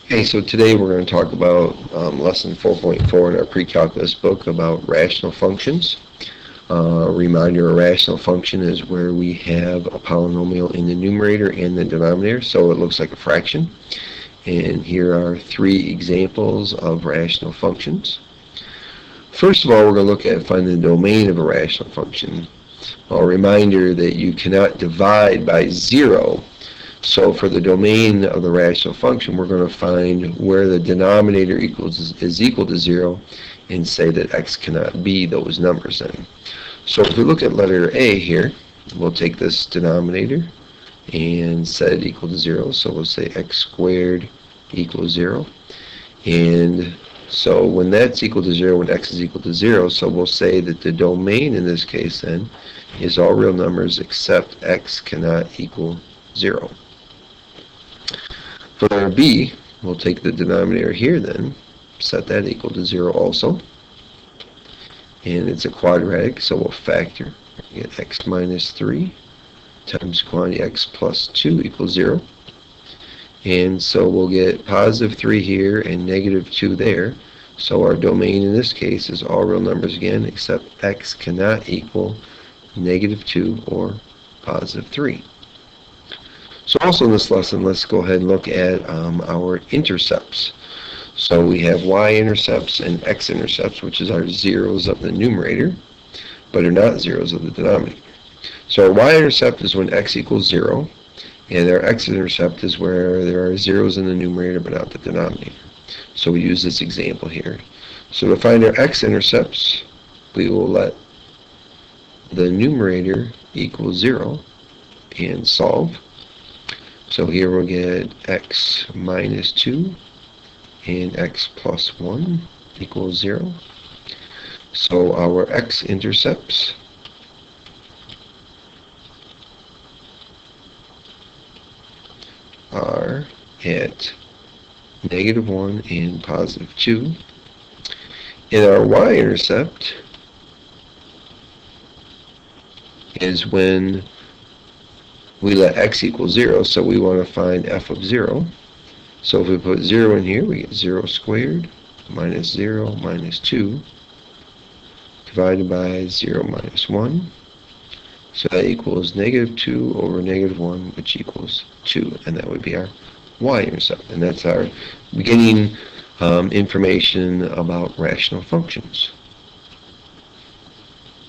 Okay, so today we're going to talk about lesson 4.4 in our pre-calculus book about rational functions. Reminder, a rational function is where we have a polynomial in the numerator and the denominator, so it looks like a fraction. And here are three examples of rational functions. First of all, we're going to look at finding the domain of a rational function. A reminder that you cannot divide by 0. So for the domain of the rational function, we're going to find where the denominator is equal to 0 and say that x cannot be those numbers then. So if we look at letter A here, we'll take this denominator and set it equal to 0. So we'll say x squared equals 0. And so when that's equal to 0, when x is equal to 0, so we'll say that the domain in this case then is all real numbers except x cannot equal 0. For letter B, we'll take the denominator here then, set that equal to 0 also. And it's a quadratic, so we'll factor. We get x minus 3 times quantity x plus 2 equals 0. And so we'll get positive 3 here and negative 2 there. So our domain in this case is all real numbers again, except x cannot equal negative 2 or positive 3. So also in this lesson, let's go ahead and look at our intercepts. So we have y-intercepts and x-intercepts, which is our zeros of the numerator, but are not zeros of the denominator. So our y-intercept is when x equals 0, and our x-intercept is where there are zeros in the numerator but not the denominator. So we use this example here. So to find our x-intercepts, we will let the numerator equal 0 and solve. So here we'll get x minus 2 and x plus 1 equals 0. So our x-intercepts are at negative 1 and positive 2. And our y-intercept is when we let x equal 0, so we want to find f of 0. So if we put 0 in here, we get 0 squared minus 0 minus 2 divided by 0 minus 1. So that equals negative 2 over negative 1, which equals 2. And that would be our y-intercept. And that's our beginning information about rational functions.